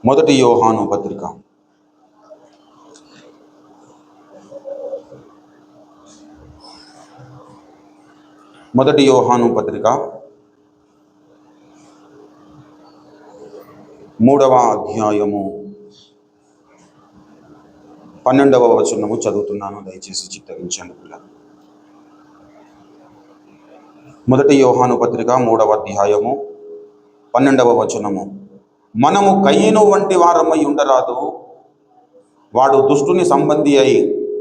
మొదటి యోహాను పత్రిక మొదటి యోహాను పత్రిక 3వ అధ్యాయము 12వ వచనము చదువుతున్నాను. దయచేసి చిత్తగించండి పిల్లలు. మొదటి యోహాను పత్రిక 3వ అధ్యాయము 12వ వచనము. మనము కయీను వంటి వారమై ఉండరాదు. వాడు దుష్టుని సంబంధి అయి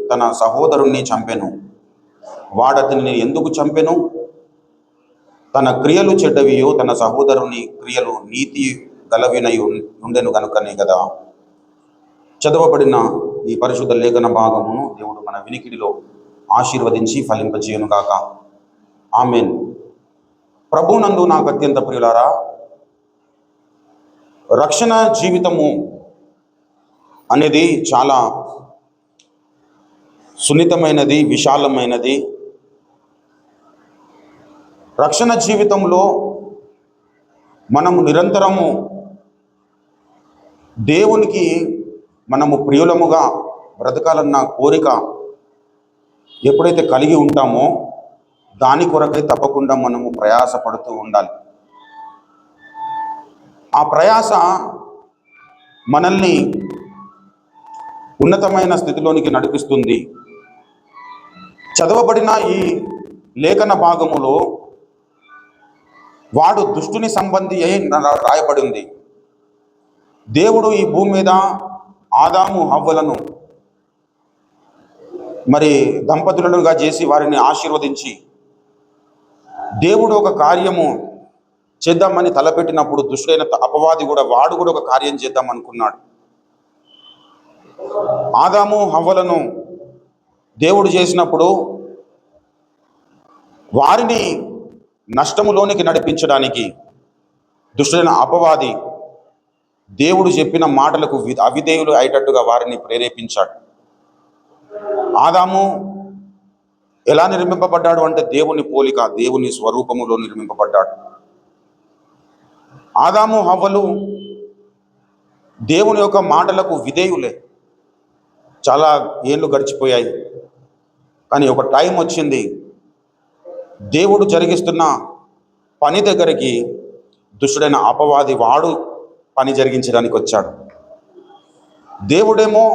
తన సహోదరుణ్ణి చంపెను. వాడతనిని ఎందుకు చంపెను? తన క్రియలు చెడ్డవియో తన సహోదరుని క్రియలు నీతి గలవినై ఉండెను కనుకనే కదా. చదవబడిన ఈ పరిశుద్ధ లేఖన భాగమును దేవుడు మన వినికిడిలో ఆశీర్వదించి ఫలింపజేయునుగాక. ఆమేన్. ప్రభునందు నాకు అత్యంత ప్రియులారా, రక్షణ జీవితము అనేది చాలా సున్నితమైనది, విశాలమైనది. రక్షణ జీవితంలో మనము నిరంతరము దేవునికి మనము ప్రియులముగా బ్రతకాలన్న కోరిక ఎప్పుడైతే కలిగి ఉంటామో దాని కొరకై తప్పకుండా మనము ప్రయాసపడుతూ ఉండాలి. ఆ ప్రయాస మనల్ని ఉన్నతమైన స్థితిలోనికి నడిపిస్తుంది. చదవబడిన ఈ లేఖన భాగములో వాడు దుష్టుని సంబంధి అయి రాయబడింది. దేవుడు ఈ భూమి మీద ఆదాము హవ్వలను దంపతులుగా చేసి వారిని ఆశీర్వదించి దేవుడు ఒక కార్యము చేద్దామని తలపెట్టినప్పుడు దుష్టుడైన అపవాది వాడు కూడా ఒక కార్యం చేద్దాం అనుకున్నాడు. ఆదాము హవ్వలను దేవుడు చేసినప్పుడు వారిని నష్టములోనికి నడిపించడానికి దుష్టుడైన అపవాది దేవుడు చెప్పిన మాటలకు అవిధేయులు అయ్యేటట్టుగా వారిని ప్రేరేపించాడు. ఆదాము ఎలా నిర్మింపబడ్డాడు అంటే దేవుని పోలిక, దేవుని స్వరూపములో నిర్మింపబడ్డాడు. ఆదాము హవ్వలు దేవుని యొక్క మాటలకు విధేయులే. చాలా ఏళ్ళు గడిచిపోయాయి, కానీ ఒక టైం వచ్చింది. దేవుడు జరిగిస్తున్న పని దగ్గరికి దుష్టుడైన అపవాది వాడు పని జరిగించడానికి వచ్చాడు. దేవుడేమో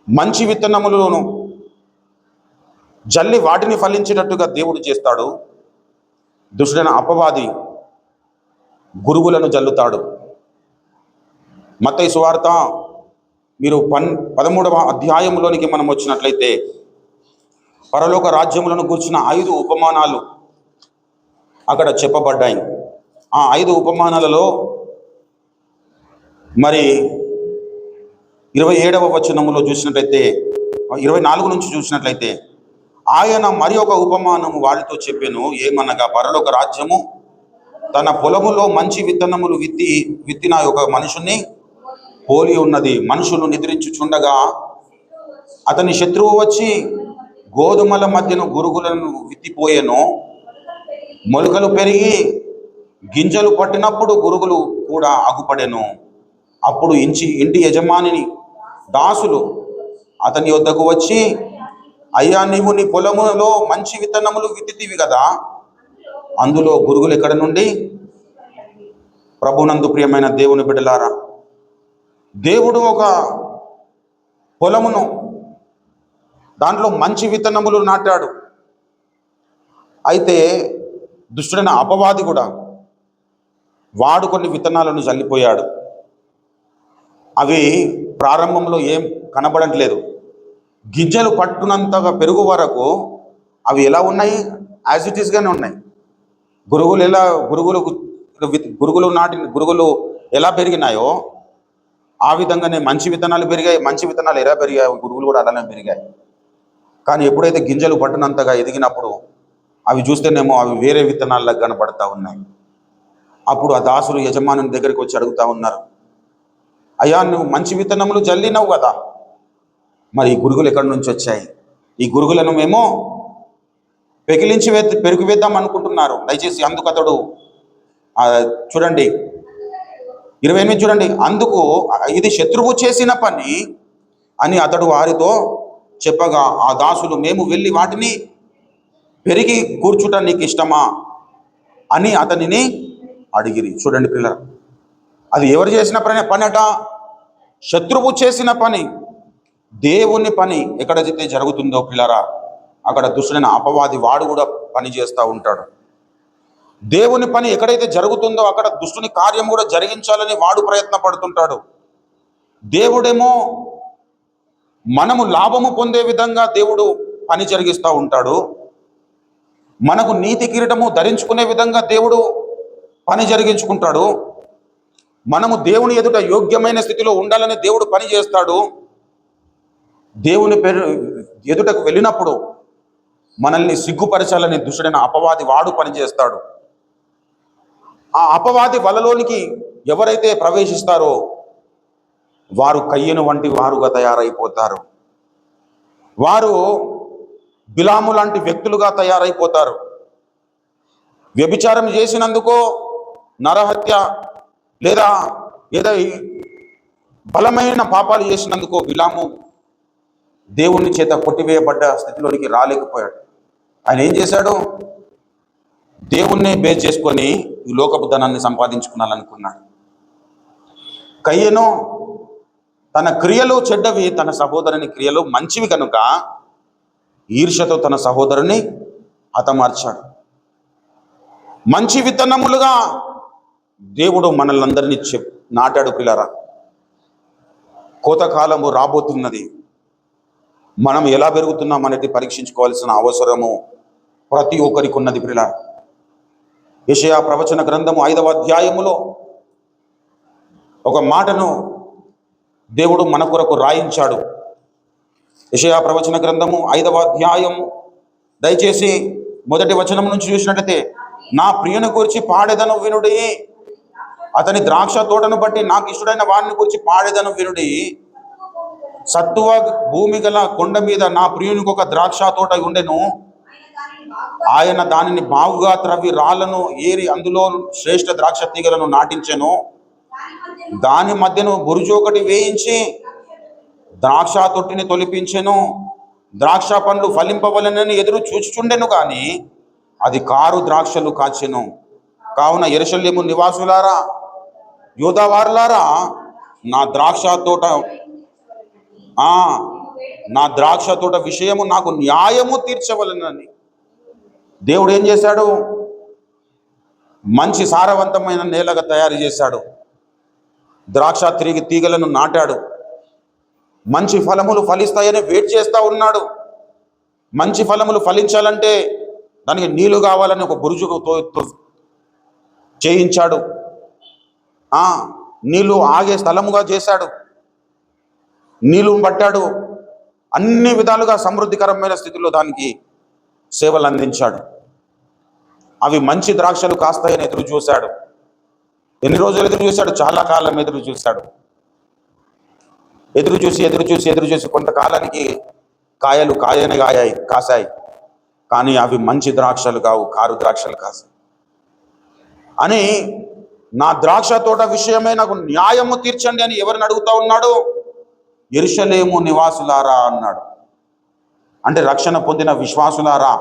మంచి విత్తనములను జల్లి వాటిని ఫలించేటట్టుగా దేవుడు చేస్తాడు. దుష్టుడైన అపవాది గురుగులను జల్లుతాడు. మత్తయి సువార్త మీరు 13వ అధ్యాయంలోనికి మనం వచ్చినట్లయితే పరలోక రాజ్యములను కూర్చున్న 5 ఉపమానాలు అక్కడ చెప్పబడ్డాయి. ఆ 5 ఉపమానాలలో 27వ వచనములో చూసినట్లయితే 24 నుంచి చూసినట్లయితే ఆయన మరి ఒక ఉపమానము వారితో చెప్పెను. ఏమనగా పరలోక రాజ్యము తన పొలములో మంచి విత్తనములు విత్తిన ఒక మనుషుని పోలి ఉన్నది. మనుషులు నిద్రించుచుండగా అతని శత్రువు వచ్చి గోధుమల మధ్యను గురుగులను విత్తిపోయెను. మొలకలు పెరిగి గింజలు పట్టినప్పుడు గురుగులు కూడా ఆగుపడెను. అప్పుడు ఇంటి యజమానిని దాసులు అతని వద్దకు వచ్చి, అయ్యా, నీవు నీ పొలములో మంచి విత్తనములు విత్తితివి కదా, అందులో గురుగులు ఎక్కడ నుండి? ప్రభునందు ప్రియమైన దేవుని బిడ్డలారా, దేవుడు ఒక పొలమును దాంట్లో మంచి విత్తనములు నాటాడు. అయితే దుష్టుడైన అపవాది కూడా వాడు కొన్ని విత్తనాలను చల్లిపోయాడు. అవి ప్రారంభంలో ఏం కనబడట్లేదు. గింజలు పట్టునంతగా పెరుగు వరకు అవి ఎలా ఉన్నాయి? యాజ్ ఇట్ ఈస్గానే ఉన్నాయి. గురుగులు నాటిన గురుగులు ఎలా పెరిగినాయో ఆ విధంగానే మంచి విత్తనాలు పెరిగాయి. మంచి విత్తనాలు ఎలా పెరిగాయి, గురుగులు కూడా అలానే పెరిగాయి. కానీ ఎప్పుడైతే గింజలు పట్టునంతగా ఎదిగినప్పుడు అవి చూస్తేనేమో అవి వేరే విత్తనాలకు కనబడతా ఉన్నాయి. అప్పుడు ఆ దాసులు యజమానుని దగ్గరికి వచ్చి అడుగుతా ఉన్నారు, అయ్యా, నువ్వు మంచి విత్తనములు జల్లినవు కదా, మరి ఈ గురుగులు ఎక్కడి నుంచి వచ్చాయి? ఈ గురుగులను మేము పెకిలించి పెరుగు వేద్దాం అనుకుంటున్నారు. దయచేసి అందుకు అతడు చూడండి, 28 చూడండి. అందుకు ఇది శత్రువు చేసిన పని అని అతడు వారితో చెప్పగా ఆ దాసులు మేము వెళ్ళి వాటిని పెరిగి కూర్చుట నీకు ఇష్టమా అని అతనిని అడిగిరి. చూడండి పిల్లలు, అది ఎవరు చేసిన పని అట? శత్రువు చేసిన పని. దేవుని పని ఎక్కడైతే జరుగుతుందో పిల్లరా, అక్కడ దుష్టుడైన అపవాది వాడు కూడా పని చేస్తూ ఉంటాడు. దేవుని పని ఎక్కడైతే జరుగుతుందో అక్కడ దుష్టుని కార్యం కూడా జరిగించాలని వాడు ప్రయత్న పడుతుంటాడు. దేవుడేమో మనము లాభము పొందే విధంగా దేవుడు పని జరిగిస్తూ ఉంటాడు. మనకు నీతి కిరీటము ధరించుకునే విధంగా దేవుడు పని జరిగించుకుంటాడు. మనము దేవుని ఎదుట యోగ్యమైన స్థితిలో ఉండాలని దేవుడు పని చేస్తాడు. దేవుని ఎదుటకు వెళ్ళినప్పుడు మనల్ని సిగ్గుపరచాలని దుష్టుడైన అపవాది వాడు పని చేస్తాడు. ఆ అపవాది వలలోనికి ఎవరైతే ప్రవేశిస్తారో వారు కయ్యను వంటి వారుగా తయారైపోతారు. వారు బిలాము లాంటి వ్యక్తులుగా తయారైపోతారు. వ్యభిచారం చేసినందుకో, నరహత్య లేదా ఏదో బలమైన పాపాలు చేసినందుకో బిలాము దేవుని చేత కొట్టివేయబడ్డ స్థితిలోనికి రాలేకపోయాడు. ఆయన ఏం చేశాడు? దేవుణ్ణి బేస్ చేసుకొని ఈ లోకపు ధనాన్ని సంపాదించుకున్నాలనుకున్నాడు. కయ్యను తన క్రియలు చెడ్డవి, తన సహోదరుని క్రియలు మంచివి కనుక ఈర్ష్యతో తన సహోదరుని హతమార్చాడు. మంచి విత్తనములుగా దేవుడు మనల్ని అందరినీ నాటాడు. పిల్లరా, కోతకాలము రాబోతున్నది. మనం ఎలా పెరుగుతున్నాం అనేది పరీక్షించుకోవాల్సిన అవసరము ప్రతి ఒక్కరికి ఉన్నది. పిల్లరా, యెషయా ప్రవచన గ్రంథము 5వ అధ్యాయములో ఒక మాటను దేవుడు మన కొరకు రాయించాడు. యెషయా ప్రవచన గ్రంథము 5వ అధ్యాయము దయచేసి మొదటి వచనం నుంచి చూసినట్లయితే, నా ప్రియుని గురించి పాడెదను వినుడి, అతని ద్రాక్ష తోటను బట్టి నాకు ఇష్టడైన వారిని గురించి పాడెదను వినుడి. సత్తువ భూమి గల కొండ మీద నా ప్రియునికి ఒక ద్రాక్ష తోట ఉండెను. ఆయన దానిని బాగుగా త్రవ్వి రాళ్లను ఏరి అందులో శ్రేష్ఠ ద్రాక్ష తీగలను నాటించెను. దాని మధ్యను బురుజు ఒకటి వేయించి ద్రాక్ష తొట్టిని తొలిపించెను. ద్రాక్ష పండ్లు ఫలింపవలనని ఎదురు చూచుచుండెను, కానీ అది కారు ద్రాక్షలు కాచెను. కావున యెరూషలేము నివాసులారా, యూదావారులారా, నా ద్రాక్ష తోట విషయము నాకు న్యాయము తీర్చవలనని దేవుడు ఏం చేశాడు? మంచి సారవంతమైన నేలగా తయారు చేశాడు. ద్రాక్ష తీగలను నాటాడు. మంచి ఫలములు ఫలిస్తాయని వెయిట్ చేస్తూ ఉన్నాడు. మంచి ఫలములు ఫలించాలంటే దానికి నీళ్లు కావాలని ఒక బురుజుతో చేయించాడు. నీళ్లు ఆగే స్థలముగా చేశాడు. నీళ్లు పట్టాడు. అన్ని విధాలుగా సమృద్ధికరమైన స్థితిలో దానికి సేవలు అందించాడు. అవి మంచి ద్రాక్షలు కాస్తాయని ఎదురు చూశాడు. ఎన్ని రోజులు ఎదురు చూశాడు? చాలా కాలం ఎదురు చూశాడు. ఎదురు చూసి కొంతకాలానికి కాయలు కాసాయి. కానీ అవి మంచి ద్రాక్షలు కావు, కారు ద్రాక్షలు కాసాయి. అని నా ద్రాక్ష తోట విషయమే నాకు న్యాయము తీర్చండి అని ఎవరిని అడుగుతా ఉన్నాడు? యెరూషలేము నివాసులారా అన్నాడు. అంటే రక్షణ పొందిన విశ్వాసులారా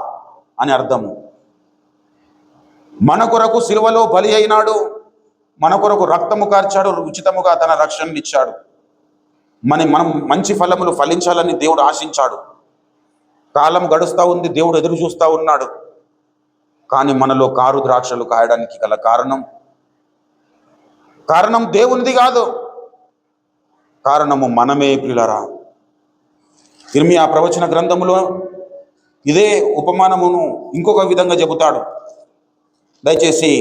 అని అర్థము. మన కొరకు సిలువలో బలి అయినాడు, మన కొరకు రక్తము కార్చాడు, ఉచితముగా తన రక్షణనిచ్చాడు. మనం మంచి ఫలములు ఫలించాలని దేవుడు ఆశించాడు. కాలం గడుస్తూ ఉంది, దేవుడు ఎదురు చూస్తూ ఉన్నాడు. కానీ మనలో కారు ద్రాక్షలు కాయడానికి గల కారణం దేవునిది కాదు, కారణము మనమే. ప్రియులారా, ఇర్మియా ప్రవచన గ్రంథములో ఇదే ఉపమానమును ఇంకొక విధంగా చెబుతాడు. దయచేసి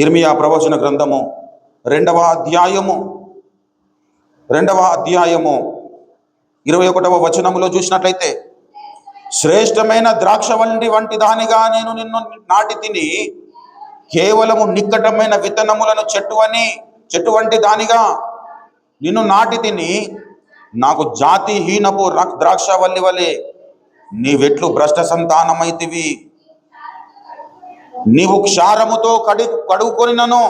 ఇర్మియా ప్రవచన గ్రంథము 2వ అధ్యాయము 21వ వచనములో చూసినట్లయితే, శ్రేష్టమైన ద్రాక్ష వంటి దానిగా నేను నిన్ను నాటి తిని, కేవలము నిక్కటమైన విత్తనములను చెట్టు వంటి దానిగా నిన్ను నాటి తిని, నాకు జాతిహీనపు ద్రాక్షవల్లి వలె నీవెట్లు భ్రష్ట సంతానమైతివి. నీవు క్షారముతో కడుక్కొనినను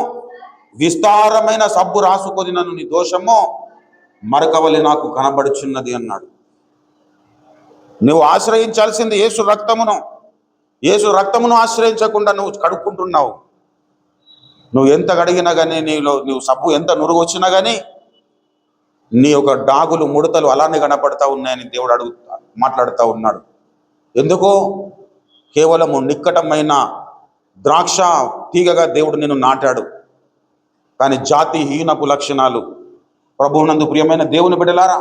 విస్తారమైన సబ్బు రాసుకొనినను నీ దోషము మరకవలి నాకు కనబడుచున్నది అన్నాడు. నువ్వు ఆశ్రయించాల్సింది యేసు రక్తమును. యేసు రక్తమును ఆశ్రయించకుండా నువ్వు కడుక్కుంటున్నావు. నువ్వు ఎంత కడిగినా కానీ నువ్వు సబ్బు ఎంత నురుగు వచ్చినా కానీ నీ యొక్క డాగులు ముడతలు అలానే కనపడతా ఉన్నాయని దేవుడు మాట్లాడుతూ ఉన్నాడు. ఎందుకో కేవలము నిక్కటమైన ద్రాక్ష తీగగా దేవుడు నిన్ను నాటాడు. కానీ జాతిహీనపు లక్షణాలు. ప్రభువునందు ప్రియమైన దేవుని బిడ్డలారా,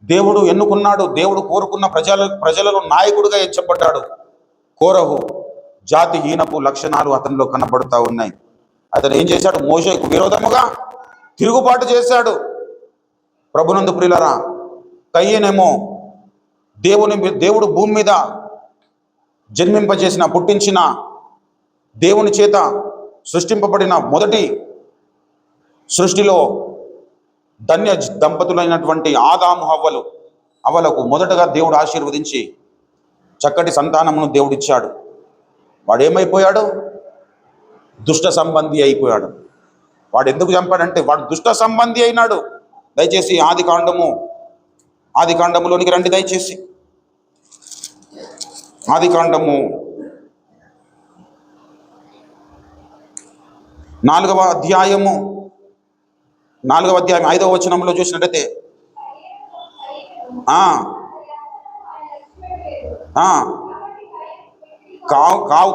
దేవుడు ఎన్నుకున్నాడు, దేవుడు కోరుకున్న ప్రజలలో నాయకుడిగా ఎంచబడ్డాడు కోరహు. జాతిహీనపు లక్షణాలు అతనిలో కనబడుతూ ఉన్నాయి. అతను ఏం చేశాడు? మోషేకు విరోధముగా తిరుగుబాటు చేశాడు. ప్రభునందు ప్రియులారా, కయ్యనేమో దేవుడు భూమి మీద జన్మింపజేసిన పుట్టించిన దేవుని చేత సృష్టింపబడిన మొదటి సృష్టిలో ధన్య దంపతులైనటువంటి ఆదాము హవ్వలకు మొదటగా దేవుడు ఆశీర్వదించి చక్కటి సంతానమును దేవుడిచ్చాడు. వాడు ఏమైపోయాడు? దుష్ట సంబంధి అయిపోయాడు. వాడు ఎందుకు చంపాడంటే వాడు దుష్ట సంబంధి అయినాడు. దయచేసి ఆది కాండములోనికి రండి. దయచేసి ఆది కాండము 4వ అధ్యాయము 5వ వచనంలో చూసినట్టయితే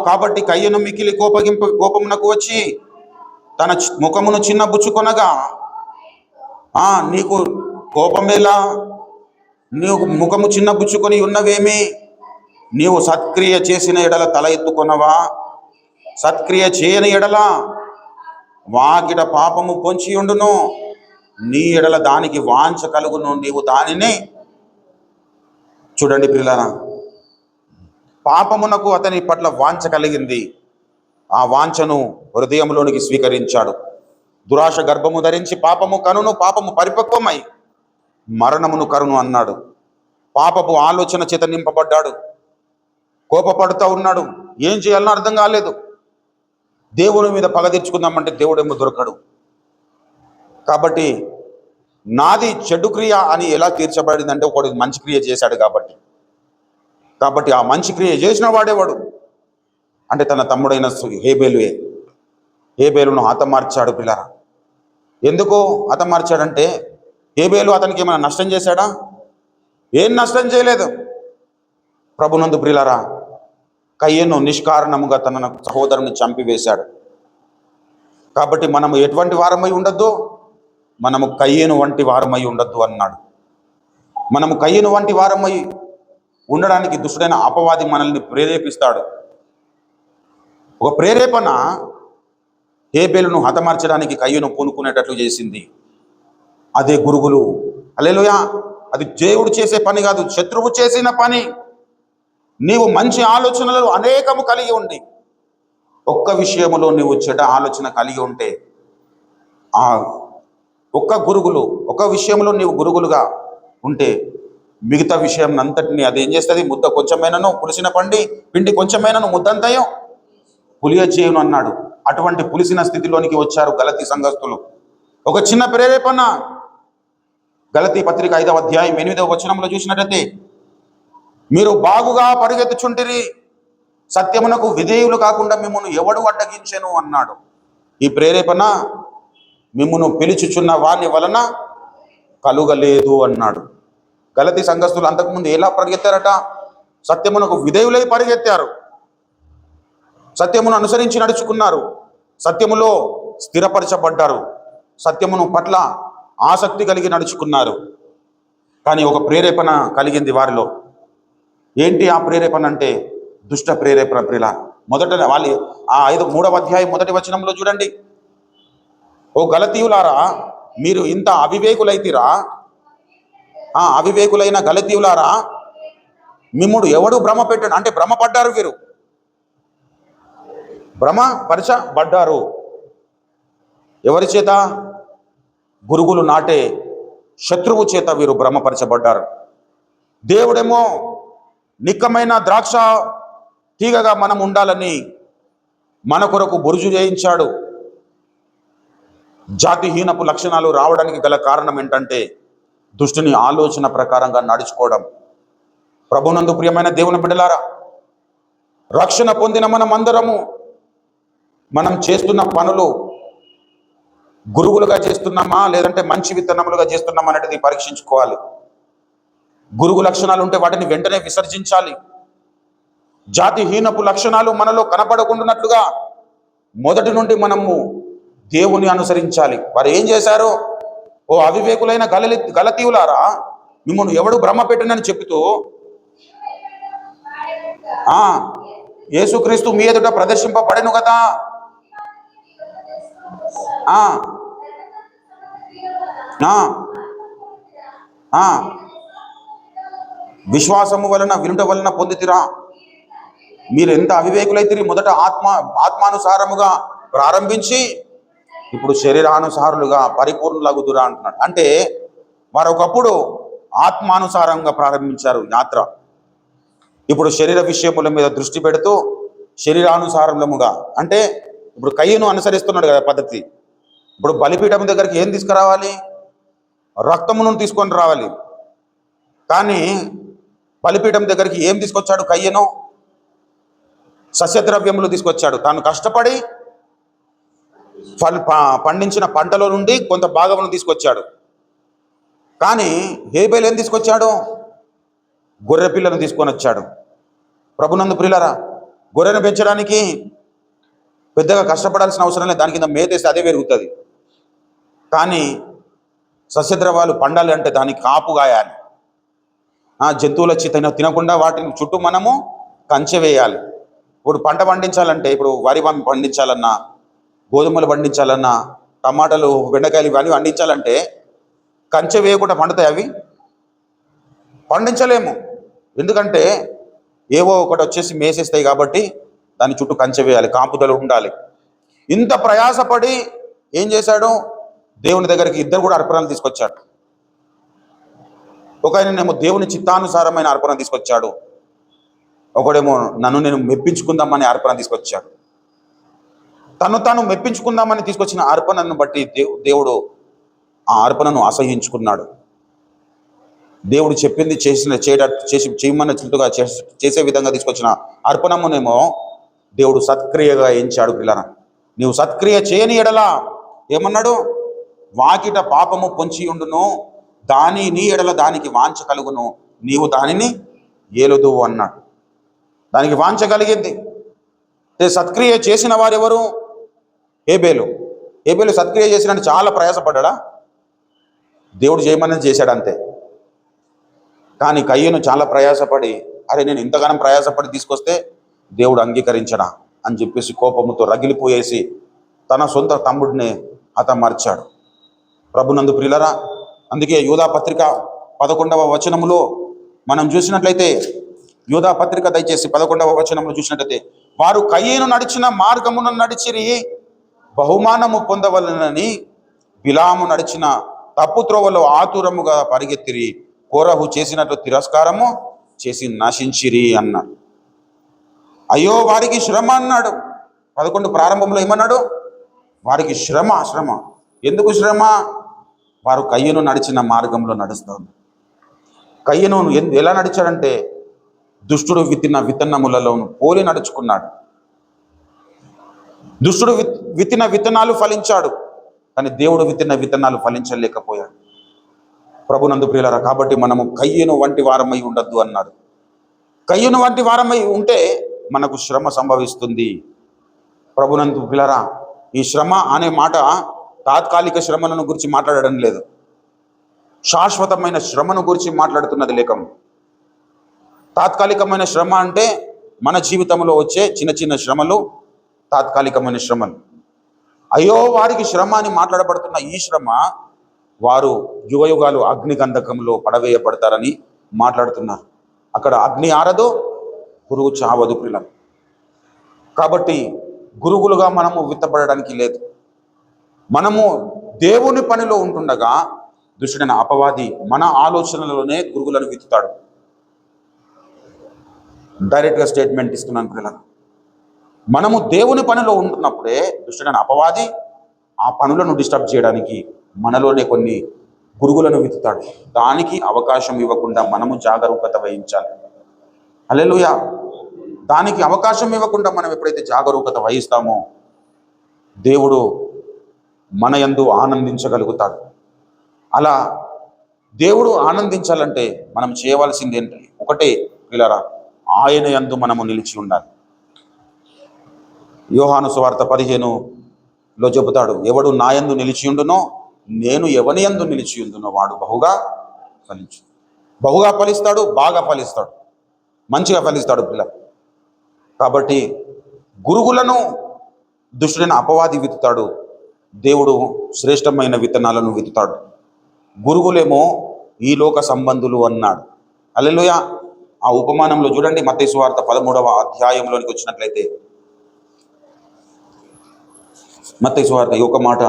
కాబట్టి కయ్యను మికిలి కోపమునకు వచ్చి తన ముఖమును చిన్న బుచ్చుకొనగా, నీకు కోపమేలా? నీవు ముఖము చిన్న బుచ్చుకొని ఉన్నవేమి? నీవు సత్క్రియ చేసిన ఎడల తల ఎత్తుకొనవా? సత్క్రియ చేయని ఎడల వాకిట పాపము పొంచి ఉండును. నీ ఎడల దానికి వాంఛ కలుగును, నీవు దానిని. చూడండి ప్రియులారా, పాపమునకు అతని పట్ల వాంఛ కలిగింది. ఆ వాంఛను హృదయంలోనికి స్వీకరించాడు. దురాశ గర్భము ధరించి పాపము కనును, పాపము పరిపక్వమై మరణమును కరును అన్నాడు. పాపపు ఆలోచన చేత నింపబడ్డాడు. కోపపడుతూ ఉన్నాడు. ఏం చేయాలనో అర్థం కాలేదు. దేవుని మీద పగ తెచ్చుకుందామంటే దేవుడేమో దొరకడు. కాబట్టి నాది చెడు క్రియ అని ఎలా తీర్చబడిందంటే ఒకడు మంచి క్రియ చేశాడు కాబట్టి ఆ మంచి క్రియ చేసిన వాడేవాడు అంటే తన తమ్ముడైన హేబేలును హతమార్చాడు. పిల్లరా, ఎందుకు హతమార్చాడంటే హేబేలు అతనికి ఏమైనా నష్టం చేశాడా? ఏం నష్టం చేయలేదు. ప్రభునందు ప్రియులారా, కయ్యను నిష్కారణముగా తన సహోదరుని చంపివేశాడు. కాబట్టి మనము ఎటువంటి వారమై ఉండొద్దు? మనము కయ్యను వంటి వారమై ఉండొద్దు అన్నాడు. మనము కయ్యను వంటి వారమై ఉండడానికి దుష్టుడైన అపవాది మనల్ని ప్రేరేపిస్తాడు. ఒక ప్రేరేపణ హేబేలును హతమార్చడానికి కయ్యను పూనుకునేటట్లు చేసింది. అదే గురుగులు. హల్లెలూయా! అది దేవుడు చేసే పని కాదు, శత్రువు చేసిన పని. నీవు మంచి ఆలోచనలు అనేకము కలిగి ఉండి ఒక్క విషయములో నీవు చెడ్డ ఆలోచన కలిగి ఉంటే, ఒక విషయంలో నీవు గురుగులుగా ఉంటే మిగతా విషయం అంతటిని అదేం చేస్తుంది? ముద్ద కొంచెమైనను పులిసిన పిండి కొంచెమైనను ముద్దంతయో పులియచేయును అన్నాడు. అటువంటి పులిసిన స్థితిలోనికి వచ్చారు గలతీ సంఘస్థులు. ఒక చిన్న ప్రేరేపణ, గలతీ పత్రిక 5వ అధ్యాయం 8వ వచనంలో చూసినట్లయితే, మీరు బాగుగా పరిగెత్తుచుంటిరి, సత్యమునకు విధేయులు కాకుండా మిమ్మును ఎవడు అడ్డగించెను అన్నాడు. ఈ ప్రేరేపణ మిమ్మును పిలుచుచున్న వాని వలన కలుగలేదు అన్నాడు. గలతీ సంఘస్థులు అంతకుముందు ఎలా పరిగెత్తారట? సత్యమునకు విధేయులై పరిగెత్తారు, సత్యమును అనుసరించి నడుచుకున్నారు, సత్యములో స్థిరపరచబడ్డారు, సత్యమును పట్ల ఆసక్తి కలిగి నడుచుకున్నారు. కానీ ఒక ప్రేరేపణ కలిగింది వారిలో. ఏంటి ఆ ప్రేరేపణ అంటే? దుష్ట ప్రేరేపణ. ప్రియుల మొదట వాళ్ళు 3వ అధ్యాయం 1వ వచనంలో చూడండి. ఓ గలతీయులారా, మీరు ఇంత అవివేకులైతిరా, అవివేకులైన గలతీయులారా, మిమ్ముడు ఎవడు భ్రమ పెట్టాడు అంటే భ్రమపడ్డారు. వీరు భ్రమపరచబడ్డారు. ఎవరి చేత? గురుగులు నాటే శత్రువు చేత వీరు భ్రమపరచబడ్డారు. దేవుడేమో నిక్కమైన ద్రాక్ష తీగగా మనం ఉండాలని మన కొరకు బురుజు చేయించాడు. జాతిహీనపు లక్షణాలు రావడానికి గల కారణం ఏంటంటే దుష్టుని ఆలోచన ప్రకారంగా నడుచుకోవడం. ప్రభునందు ప్రియమైన దేవుని బిడ్డలారా, రక్షణ పొందిన మనమందరము మనం చేస్తున్న పనులు గురువులుగా చేస్తున్నామా లేదంటే మంచి విత్తనములుగా చేస్తున్నామా అనేది పరీక్షించుకోవాలి. గురువు లక్షణాలు ఉంటే వాటిని వెంటనే విసర్జించాలి. జాతిహీనపు లక్షణాలు మనలో కనపడకుండానట్లుగా మొదటి నుండి మనము దేవుని అనుసరించాలి. వారు ఏం చేశారు? ఓ అవివేకులైన గలతీయులారా, మిమ్మల్ని ఎవడు భ్రమ పెట్టినని చెబుతూ యేసుక్రీస్తు మీ ఎదుట ప్రదర్శింపబడెను కదా, విశ్వాసము వలన వినుట వలన పొందితిరా. మీరు ఎంత అవివేకులైతే మొదట ఆత్మానుసారముగా ప్రారంభించి ఇప్పుడు శరీరానుసారులుగా పరిపూర్ణులగుదురా అంటున్నాడు. అంటే వారు ఒకప్పుడు ఆత్మానుసారంగా ప్రారంభించారు యాత్ర, ఇప్పుడు శరీర విషయముల మీద దృష్టి పెడుతూ శరీరానుసారముగా, అంటే ఇప్పుడు కయ్యను అనుసరిస్తున్నాడు కదా పద్ధతి. ఇప్పుడు బలిపీఠం దగ్గరికి ఏం తీసుకురావాలి? రక్తమును తీసుకొని రావాలి. కానీ బలిపీఠం దగ్గరికి ఏం తీసుకొచ్చాడు? కయ్యను సస్యద్రవ్యములు తీసుకొచ్చాడు. తాను కష్టపడి పండించిన పంటలో నుండి కొంత భాగమును తీసుకొచ్చాడు. కానీ హేబేలు ఏం తీసుకొచ్చాడు? గొర్రె పిల్లను తీసుకొని వచ్చాడు. ప్రభునందు ప్రియులారా, గొర్రెను పెంచడానికి పెద్దగా కష్టపడాల్సిన అవసరం లేదు, దాని కింద మేతేస్తే అదే పెరుగుతుంది. కానీ సస్యద్రవాలు పండాలి అంటే దానికి కాపు గాయాలి. జంతువులు వచ్చి తినకుండా వాటిని చుట్టూ మనము కంచె వేయాలి. ఇప్పుడు పంట పండించాలంటే, ఇప్పుడు వరి పండించాలన్నా, గోధుమలు పండించాలన్నా, టమాటాలు, బెండకాయలు ఇవన్నీ పండించాలంటే కంచె వేయకుండా పండుతాయి. అవి పండించలేము, ఎందుకంటే ఏవో ఒకటి వచ్చేసి మేసేస్తాయి కాబట్టి దాని చుట్టూ కంచె వేయాలి, కాపుదలు ఉండాలి. ఇంత ప్రయాసపడి ఏం చేశాడు? దేవుని దగ్గరికి ఇద్దరు కూడా అర్పణలు తీసుకొచ్చాడు. ఒక ఆయనేమో దేవుని చిత్తానుసారమైన అర్పణ తీసుకొచ్చాడు, ఒకడేమో నన్ను నేను మెప్పించుకుందామని అర్పణ తీసుకొచ్చాడు. తాను మెప్పించుకుందామని తీసుకొచ్చిన అర్పణను బట్టి దేవుడు ఆ అర్పణను అసహ్యించుకున్నాడు. దేవుడు చెప్పింది చేయమన్నట్లుగా చేసే విధంగా తీసుకొచ్చిన అర్పణమునేమో దేవుడు సత్క్రియగా ఎంచాడు. పిల్లరా, నీవు సత్క్రియ చేయని ఎడలా ఏమన్నాడు? వాకిట పాపము పొంచి ఉండును, నీ ఎడల దానికి వాంఛ కలుగును, నీవు దానిని ఏలుదు అన్నాడు. దానికి వాంఛ కలిగింది. సత్క్రియ చేసిన వారెవరు? హేబేలు సత్క్రియ చేసినట్టు చాలా ప్రయాసపడ్డా? దేవుడు చేయమని చేశాడు అంతే. కానీ కయ్యను చాలా ప్రయాసపడి, అరే నేను ఇంతగానం ప్రయాసపడి తీసుకొస్తే దేవుడు అంగీకరించడా అని చెప్పేసి కోపముతో రగిలిపోయేసి తన సొంత తమ్ముడిని హతమార్చాడు. ప్రభునందు ప్రియులరా, అందుకే యూదా పత్రిక 11వ వచనములో మనం చూసినట్లయితే, యూదా పత్రిక దయచేసి 11వ వచనంలో చూసినట్లయితే, వారు కయ్యేను నడిచిన మార్గమును నడిచిరి, బహుమానము పొందవలనని బిలాము నడిచిన తప్పు త్రోవలో ఆతురముగా పరిగెత్తిరి, కోరహు చేసినట్లు తిరస్కారము చేసి నశించిరి అన్నాడు. అయ్యో వారికి శ్రమ అన్నాడు. 11 ప్రారంభంలో ఏమన్నాడు? వారికి శ్రమ. ఎందుకు శ్రమ? వారు కయ్యను నడిచిన మార్గంలో నడుస్తారు. కయ్యను ఎలా నడిచాడంటే దుష్టుడు విత్తిన విత్తనములలోను పోలి నడుచుకున్నాడు. దుష్టుడు విత్తిన విత్తనాలు ఫలించాడు, కానీ దేవుడు విత్తిన విత్తనాలు ఫలించలేకపోయాడు. ప్రభునందు ప్రియులారా, కాబట్టి మనము కయ్యను వంటి వారమై ఉండద్దు అన్నాడు. కయ్యను వంటి వారమై ఉంటే మనకు శ్రమ సంభవిస్తుంది. ప్రభునందు ప్రియులారా, ఈ శ్రమ అనే మాట తాత్కాలిక శ్రమలను గురించి మాట్లాడడం లేదు, శాశ్వతమైన శ్రమను గురించి మాట్లాడుతున్నది లేఖం. తాత్కాలికమైన శ్రమ అంటే మన జీవితంలో వచ్చే చిన్న చిన్న శ్రమలు తాత్కాలికమైన శ్రమలు. అయ్యో వారికి శ్రమ అని మాట్లాడబడుతున్న ఈ శ్రమ, వారు యుగయుగాలు అగ్ని గంధకంలో పడవేయబడతారని మాట్లాడుతున్నారు. అక్కడ అగ్ని ఆరదు, పురుగు చావదు పిల్లలు. కాబట్టి గురుగులుగా మనము విత్తబడడానికి లేదు. మనము దేవుని పనిలో ఉంటుండగా దుష్టుడైన అపవాది మన ఆలోచనలలోనే గురుగులను విత్తుతాడు. డైరెక్ట్గా స్టేట్మెంట్ ఇస్తున్నాను పిల్లలు. మనము దేవుని పనిలో ఉంటున్నప్పుడే దుష్టుడైన అపవాది ఆ పనులను డిస్టర్బ్ చేయడానికి మనలోనే కొన్ని గురుగులను విత్తుతాడు. దానికి అవకాశం ఇవ్వకుండా మనము జాగరూకత వహించాలి. హల్లెలూయా. దానికి అవకాశం ఇవ్వకుండా మనం ఎప్పుడైతే జాగరూకత వహిస్తామో దేవుడు మన యందు ఆనందించగలుగుతాడు. అలా దేవుడు ఆనందించాలంటే మనం చేయవలసింది ఏంటి? ఒకటే పిల్లరా, ఆయన యందు మనము నిలిచి ఉండాలి. యోహాను సువార్త 15లో చెబుతాడు, ఎవడు నా యందు నిలిచి ఉండునో నేను ఎవని యందు నిలిచి ఉండునో వాడు బహుగా ఫలించు. బహుగా ఫలిస్తాడు, బాగా ఫలిస్తాడు, మంచిగా ఫలిస్తాడు పిల్ల. కాబట్టి గురుగులను దుష్టుడైన అపవాది విత్తుతాడు, దేవుడు శ్రేష్టమైన విత్తనాలను విత్తుతాడు. గురుగులేమో ఈ లోక సంబంధులు అన్నాడు. హల్లెలూయా. ఆ ఉపమానంలో చూడండి, మత్తయి సువార్త 13వ అధ్యాయంలోనికి వచ్చినట్లయితే, మత్తయి సువార్త ఈ ఒక మాట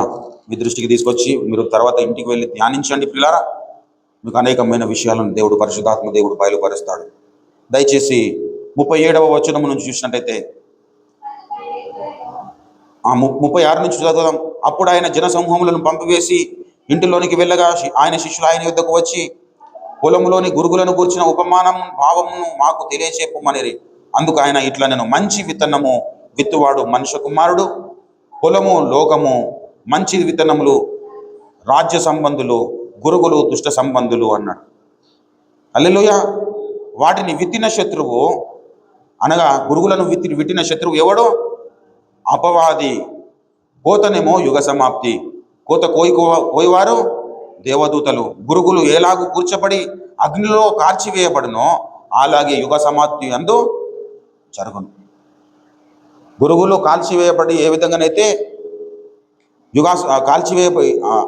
మీ దృష్టికి తీసుకొచ్చి మీరు తర్వాత ఇంటికి వెళ్ళి ధ్యానించండి పిల్లారా. మీకు అనేకమైన విషయాలను దేవుడు, పరిశుద్ధాత్మ దేవుడు బయలుపరుస్తాడు. దయచేసి 37వ వచనం నుంచి చూసినట్టయితే, 36 నుంచి చదువుదాం. అప్పుడు ఆయన జనసమూహములను పంపివేసి ఇంటిలోనికి వెళ్ళగా ఆయన శిష్యులు ఆయన యుద్ధకు వచ్చి, పొలంలోని గురుగులను కూర్చిన ఉపమానం భావమును మాకు తెలియచేయమనిరి. అందుకు ఆయన ఇట్లా, నేను మంచి విత్తనము విత్తువాడు మనుష్య కుమారుడు, పొలము లోకము, మంచి విత్తనములు రాజ్య సంబంధులు, గురుగులు దుష్ట సంబంధులు అన్నాడు. హల్లెలూయా. వాటిని విత్తిన శత్రువు, అనగా గురుగులను విట్టిన శత్రువు ఎవడో? అపవాది. కోతనేమో యుగ సమాప్తి. కోత కోయివారు దేవదూతలు. గురుగులు ఎలాగూ కూర్చబడి అగ్నిలో కాల్చివేయబడునో అలాగే యుగ సమాప్తి అందు జరుగును. గురుగులు కాల్చివేయబడి ఏ విధంగానైతే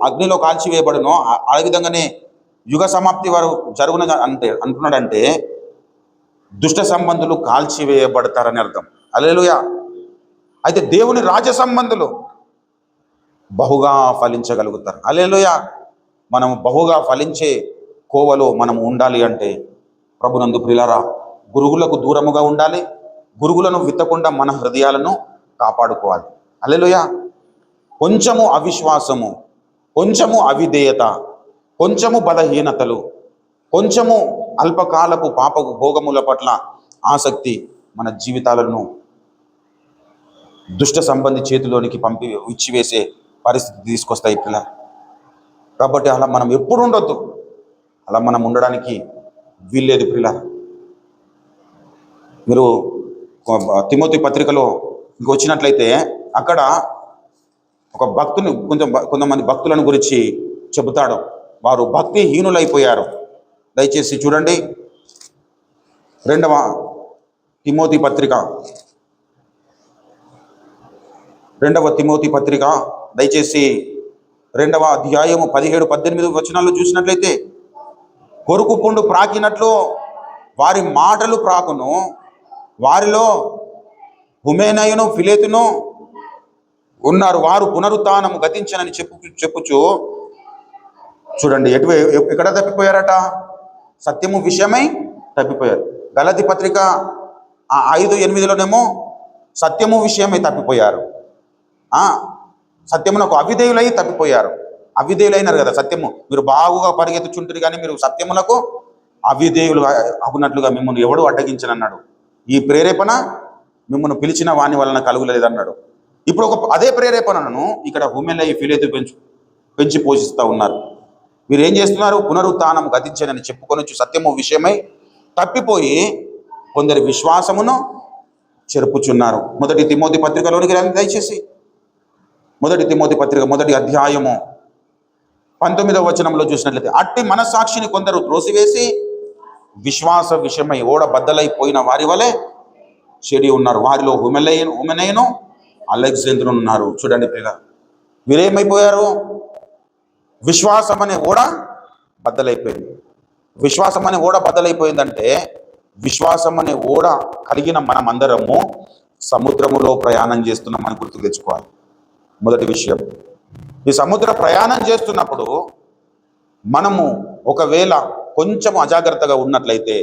అగ్నిలో కాల్చివేయబడునో ఆ విధంగానే యుగ సమాప్తి వారు జరుగున అంటున్నాడంటే దుష్ట సంబంధులు కాల్చివేయబడతారని అర్థం. హల్లెలూయా. అయితే దేవుని రాజ్య సంబంధులు బహుగా ఫలించగలుగుతారు. హల్లెలూయా. మనం బహుగా ఫలించే కోవలో మనం ఉండాలి అంటే ప్రభునందు ప్రియులారా, గురుగులకు దూరముగా ఉండాలి. గురుగులను విత్తకుండా మన హృదయాలను కాపాడుకోవాలి. హల్లెలూయా. కొంచెము అవిశ్వాసము, కొంచెము అవిధేయత, కొంచెము బలహీనతలు, కొంచెము అల్పకాలపు పాపకు భోగముల పట్ల ఆసక్తి మన జీవితాలను దుష్ట సంబంధి చేతిలోనికి ఇచ్చివేసే పరిస్థితి తీసుకొస్తాయి పిల్ల. కాబట్టి అలా మనం ఎప్పుడు ఉండొద్దు. అలా మనం ఉండడానికి వీల్లేదు పిల్ల. మీరు తిమోతి పత్రికలో వచ్చినట్లయితే అక్కడ ఒక కొంతమంది భక్తులను గురించి చెబుతాడు. వారు భక్తిహీనులైపోయారు. దయచేసి చూడండి, 2వ తిమోతి పత్రిక దయచేసి 2వ అధ్యాయము 17-18 వచనాల్లో చూసినట్లయితే, కొరుకు పుండు ప్రాకినట్లు వారి మాటలు ప్రాకును, వారిలో హుమేనయును ఫిలేతును ఉన్నారు, వారు పునరుత్థానము గతించనని చెప్పుచు చూడండి ఎక్కడ తప్పిపోయారట? సత్యము విషయమై తప్పిపోయారు. గలతీ పత్రిక 5:8లోనేమో సత్యము విషయమై తప్పిపోయారు. సత్యమునకు అవిధేయులై తప్పిపోయారు. అవిధేయులైనారు కదా. సత్యము మీరు బాగుగా పరిగెత్తుచుంటారు కానీ మీరు సత్యమునకు అవిధేయులు అవునట్లుగా మిమ్మల్ని ఎవడు అడ్డగించనన్నాడు. ఈ ప్రేరేపణ మిమ్మల్ని పిలిచిన వాని వలన కలుగులేదన్నాడు. ఇప్పుడు అదే ప్రేరేపణను ఇక్కడ హుమెలై ఫిలేతు పెంచి పోషిస్తూ ఉన్నారు. మీరు ఏం చేస్తున్నారు? పునరుత్థానం గతించనని చెప్పుకొనొచ్చు సత్యము విషయమై తప్పిపోయి కొందరి విశ్వాసమును చెరుపుచున్నారు. 1 తిమోతి పత్రికలోనికి రండి దయచేసి. 1 తిమోతి పత్రిక 1వ అధ్యాయము 19వ వచనంలో చూసినట్లయితే, అట్టి మనస్సాక్షిని కొందరు త్రోసివేసి విశ్వాస విషయమై ఓడ బద్దలైపోయిన వారి వలె చెడి ఉన్నారు. వారిలో హుమెనయును అలెగ్జాంద్రు ఉన్నారు. చూడండి ప్రియుల, వీరేమైపోయారు? విశ్వాసం అనే ఓడ బద్దలైపోయింది. విశ్వాసం అనే ఓడ బద్దలైపోయిందంటే విశ్వాసం అనే ఓడ కలిగిన మనమందరము సముద్రములో ప్రయాణం చేస్తున్నామని గుర్తు తెచ్చుకోవాలి. మొదటి విషయం, ఈ సముద్ర ప్రయాణం చేస్తున్నప్పుడు మనము ఒకవేళ కొంచెం అజాగ్రత్తగా ఉన్నట్లయితే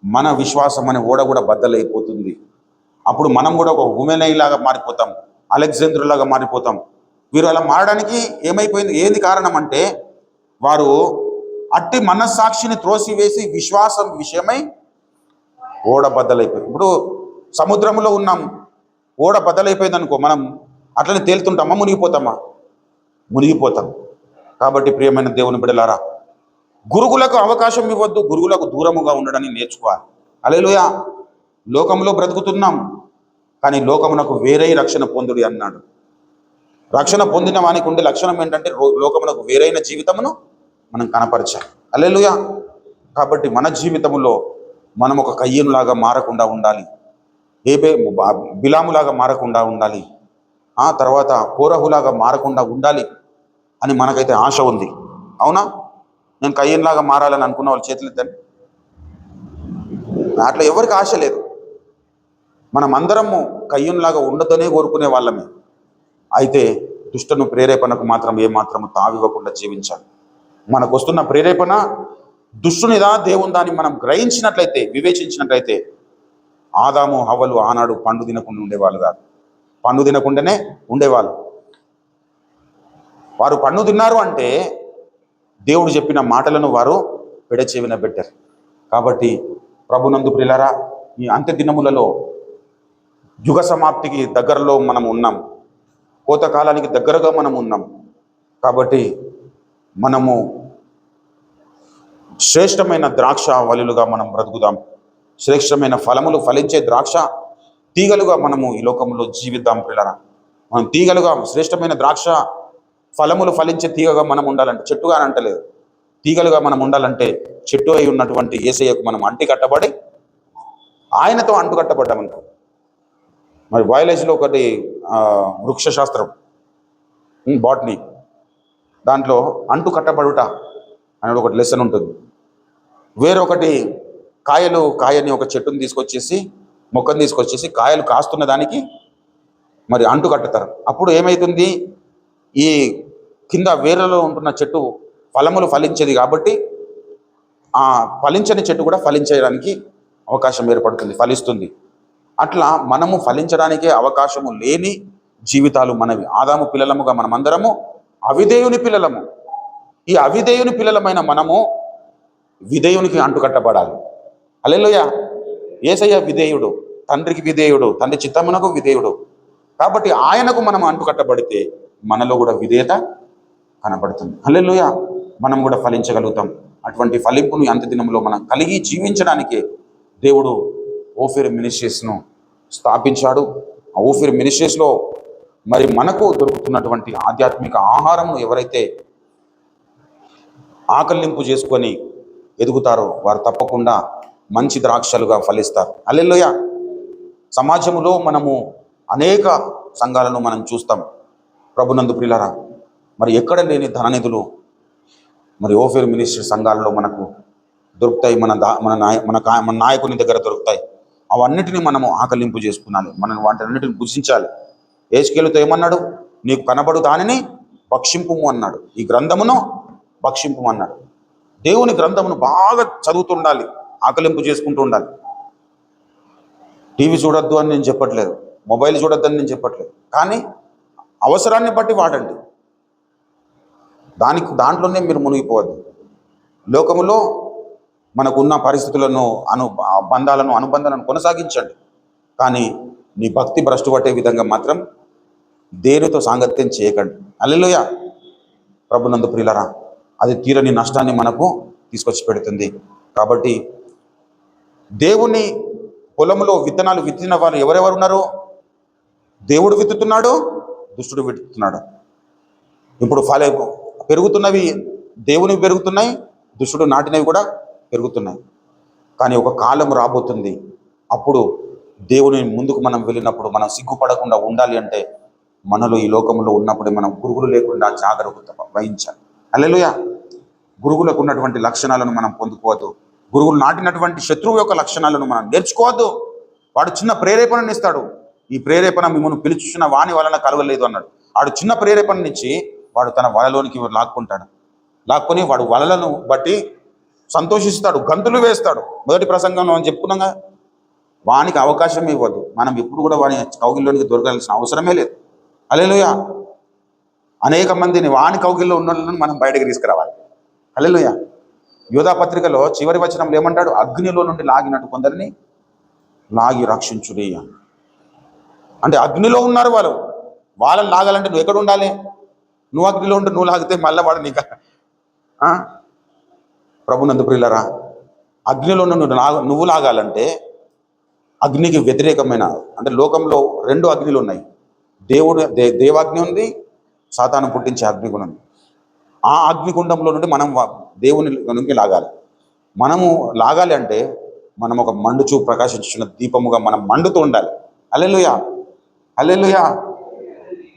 మన విశ్వాసం అనే ఓడ కూడా బద్దలైపోతుంది. అప్పుడు మనం కూడా ఒక ఉమెనై లాగా మారిపోతాం, అలెగ్జాండర్ లాగా మారిపోతాం. వీరు అలా మారడానికి ఏమైపోయింది, ఏంది కారణం అంటే వారు అట్టి మనస్సాక్షిని త్రోసివేసి విశ్వాసం విషయమై ఓడ బద్దలైపోయింది. ఇప్పుడు సముద్రంలో ఉన్నాం, ఓడ బద్దలైపోయింది అనుకో, మనం అట్లనే తేలుతుంటామా, మునిగిపోతామా? మునిగిపోతాం. కాబట్టి ప్రియమైన దేవుని బిడ్డలారా, గురుగులకు అవకాశం ఇవ్వద్దు, గురుగులకు దూరముగా ఉండడాన్ని నేర్చుకోవాలి. హల్లెలూయా. లోకంలో బ్రతుకుతున్నాం, కానీ లోకమునకు వేరే రక్షణ పొందుడి అన్నాడు. రక్షణ పొందిన వానికి ఉండే లక్షణం ఏంటంటే లోకమునకు వేరైన జీవితమును మనం కనపరచాలి. హల్లెలూయా. కాబట్టి మన జీవితంలో మనం ఒక కయ్యనులాగా మారకుండా ఉండాలి, బిలాములాగా మారకుండా ఉండాలి, ఆ తర్వాత కోరహులాగా మారకుండా ఉండాలి అని మనకైతే ఆశ ఉంది. అవునా? నేను కయ్యనులాగా మారాలని అనుకున్న వాళ్ళు చేతులు ఎత్తండి. అట్లా ఎవరికి ఆశ లేదు. మనం అందరము కయ్యనులాగా ఉండదనే కోరుకునే వాళ్ళమే. అయితే దుష్టను ప్రేరేపణకు మాత్రం ఏమాత్రము తావివ్వకుండా జీవించాలి. మనకు వస్తున్న ప్రేరేపణ దుష్టునిదా దేవునిదా అని మనం గ్రహించినట్లయితే, వివేచించినట్లయితే, ఆదాము హవ్వలు ఆనాడు పండు తినకుండా ఉండేవాళ్ళు కాదు, పండు తినకుండానే ఉండేవాళ్ళు. వారు పండు తిన్నారు అంటే దేవుడు చెప్పిన మాటలను వారు పెడచెవిన పెట్టారు. కాబట్టి ప్రభునందు ప్రియులారా, ఈ అంత్య దినములలో యుగ సమాప్తికి దగ్గరలో మనం ఉన్నాం, కోతకాలానికి దగ్గరగా మనం ఉన్నాం. కాబట్టి మనము శ్రేష్టమైన ద్రాక్ష వలులుగా మనం బ్రతుకుదాం. శ్రేష్టమైన ఫలములు ఫలించే ద్రాక్ష తీగలుగా మనము ఈ లోకంలో జీవిద్దాం. పిల్లరా, మనం తీగలుగా, శ్రేష్టమైన ద్రాక్ష ఫలములు ఫలించే తీగగా మనం ఉండాలంటే, చెట్టుగా అని అంటలేదు, తీగలుగా మనం ఉండాలంటే చెట్టు అయి ఉన్నటువంటి యేసయ్యకు మనం అంటి కట్టబడి ఆయనతో అంటు కట్టబడ్డామనుకో. మరి బయాలజీలో ఒకటి వృక్షశాస్త్రం, బాటనీ, దాంట్లో అంటు కట్టబడుట అనేది ఒకటి లెసన్ ఉంటుంది. వేరొకటి కాయని ఒక చెట్టుని తీసుకొచ్చేసి, మొక్కను తీసుకొచ్చేసి కాయలు కాస్తున్న దానికి మరి అంటు కట్టుతారు. అప్పుడు ఏమవుతుంది, ఈ కింద వేర్లలో ఉంటున్న చెట్టు ఫలములు ఫలించేది కాబట్టి ఆ ఫలించని చెట్టు కూడా ఫలించడానికి అవకాశం ఏర్పడుతుంది, ఫలిస్తుంది. అట్లా మనము ఫలించడానికే అవకాశము లేని జీవితాలు మనవి. ఆదాము పిల్లలముగా మనమందరము అవిధేయుని పిల్లలము. ఈ అవిధేయుని పిల్లలమైన మనము విధేయునికి అంటుకట్టబడాలి. హల్లెలూయా. యేసయ్య విధేయుడు, తండ్రికి విధేయుడు, తండ్రి చిత్తమునకు విధేయుడు. కాబట్టి ఆయనకు మనం అంటుకట్టబడితే మనలో కూడా విధేయత కనబడుతుంది. హల్లెలూయా. మనం కూడా ఫలించగలుగుతాం. అటువంటి ఫలింపును అంత్య దినంలో మనం కలిగి జీవించడానికే దేవుడు ఓఫీర్ మినిస్ట్రీస్ను స్థాపించాడు. ఆ ఓఫీర్ మినిస్ట్రీస్లో మరి మనకు దొరుకుతున్నటువంటి ఆధ్యాత్మిక ఆహారమును ఎవరైతే ఆకలింపు చేసుకొని ఎదుగుతారో వారు తప్పకుండా మంచి ద్రాక్షలుగా ఫలిస్తారు. హల్లెలూయా. సమాజంలో మనము అనేక సంఘాలను మనం చూస్తాం. ప్రభునందు ప్రియులారా, మరి ఎక్కడ లేని ధననిధులు మరి ఓఫీర్ మినిస్ట్రీ సంఘాలలో మనకు దొరుకుతాయి. మన నాయకుని దగ్గర దొరుకుతాయి. అవన్నిటిని మనము ఆకలింపు చేసుకున్నాను. మనం వాటన్నిటిని భుజించాలి. యేసుకేలుతో ఏమన్నాడు? నీకు కనబడు దానిని భక్షింపుము అన్నాడు. ఈ గ్రంథమును భక్షింపు అన్నాడు. దేవుని గ్రంథమును బాగా చదువుతుండాలి, ఆకలింపు చేసుకుంటూ ఉండాలి. టీవీ చూడొద్దు అని నేను చెప్పట్లేదు, మొబైల్ చూడొద్దు అని నేను చెప్పట్లేదు, కానీ అవసరాన్ని బట్టి వాడండి. దాంట్లోనే మీరు మునిగిపోవద్దు. లోకములో మనకున్న పరిస్థితులను, అనుబంధాలను కొనసాగించండి, కానీ నీ భక్తి భ్రష్టు పట్టే విధంగా మాత్రం దేనితో సాంగత్యం చేయకండి. హల్లెలూయా. ప్రభునందు ప్రియులారా, అది తీరని నష్టాన్ని మనకు తీసుకొచ్చి పెడుతుంది. కాబట్టి దేవుని పొలంలో విత్తనాలు విత్తిన వారు ఎవరెవరు ఉన్నారు? దేవుడు విత్తుతున్నాడు, దుష్టుడు విత్తుతున్నాడు. ఇప్పుడు పెరుగుతున్నవి దేవునివి పెరుగుతున్నాయి, దుష్టుడు నాటినవి కూడా పెరుగుతున్నాయి. కానీ ఒక కాలం రాబోతుంది, అప్పుడు దేవుని ముందుకు మనం వెళ్ళినప్పుడు మనం సిగ్గుపడకుండా ఉండాలి అంటే మనలో ఈ లోకంలో ఉన్నప్పుడే మనం గురుగులు లేకుండా జాగ్రత్త వహించాలి. హల్లెలూయా. గురుగులకు ఉన్నటువంటి లక్షణాలను మనం పొందుకోవద్దు. గురుగులు నాటినటువంటి శత్రువు యొక్క లక్షణాలను మనం నేర్చుకోవద్దు. వాడు చిన్న ప్రేరేపణని ఇస్తాడు. ఈ ప్రేరేపణ మిమ్మల్ని పిలుచున్న వాని వలన కలగలేదు అన్నాడు. వాడు చిన్న ప్రేరేపణ నుంచి వాడు తన వలలోనికి లాక్కొని వాడు వలలను బట్టి సంతోషిస్తాడు, గంతులు వేస్తాడు. మొదటి ప్రసంగంలో మనం చెప్పుకున్నాగా, వానికి అవకాశం ఇవ్వద్దు. మనం ఎప్పుడు కూడా వాని కౌగిల్లోనికి దొరకాల్సిన అవసరమే లేదు. హల్లెలూయా. అనేక మందిని వాని కౌగిల్లో ఉన్న వాళ్ళని మనం బయటకు తీసుకురావాలి. హల్లెలూయా. యోధా పత్రికలో చివరి వచనంలో ఏమంటాడు? అగ్నిలో నుండి లాగినట్టు కొందరిని లాగి రక్షించుడి. అంటే అగ్నిలో ఉన్నారు వాళ్ళు. వాళ్ళని లాగాలంటే నువ్వు ఎక్కడ ఉండాలి? నువ్వు అగ్నిలో ఉంటే నువ్వు లాగితే మళ్ళీ వాడు నీకు ప్రభునందు ప్రియులరా, అగ్నిలో నువ్వు లాగాలంటే అగ్నికి వ్యతిరేకమైన, అంటే లోకంలో 2 అగ్నిలు ఉన్నాయి. దేవాగ్ని ఉంది, సాతాను పుట్టించే అగ్నిగుణం ఉంది. ఆ అగ్నిగుండంలో నుండి మనం దేవుని నుంచి లాగాలి. మనము లాగాలి అంటే మనం ఒక మండుచూ ప్రకాశించున్న దీపముగా మనం మండుతూ ఉండాలి. హల్లెలూయా, హల్లెలూయా.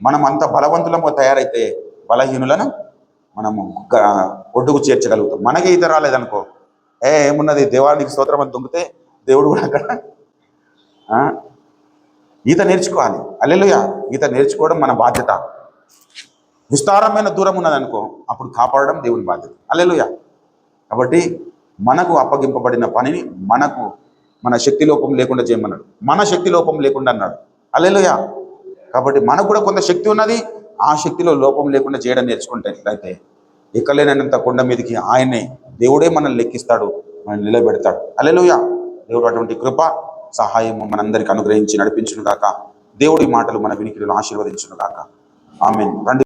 మనం అంత బలవంతులము తయారైతే బలహీనులను మనము ఒడ్డుకు చేర్చగలుగుతాం. మనకే ఈత రాలేదనుకో, ఏమున్నది దేవానికి స్తోత్రం అని దొంగితే దేవుడు కూడా అక్కడ ఈత నేర్చుకోవాలి. హల్లెలూయా. ఈత నేర్చుకోవడం మన బాధ్యత. విస్తారమైన దూరం ఉన్నదనుకో, అప్పుడు కాపాడడం దేవుని బాధ్యత. హల్లెలూయా. కాబట్టి మనకు అప్పగింపబడిన పనిని మన శక్తి లోపం లేకుండా చేయమన్నాడు. మన శక్తి లోపం లేకుండా అన్నాడు. హల్లెలూయా. కాబట్టి మనకు కూడా కొంత శక్తి ఉన్నది. ఆ శక్తిలో లోపం లేకుండా చేయడం నేర్చుకుంటే ఎక్కలేనంత కొండ మీదకి దేవుడే మనల్ని లెక్కిస్తాడు, మనల్ని నిలబెడతాడు. హల్లెలూయా. దేవుడు అటువంటి కృప సహాయము మనందరికి అనుగ్రహించి నడిపించును గాక. దేవుడి మాటలు మన వినికిడిలో ఆశీర్వదించును గాక. ఆమేన్. రండి.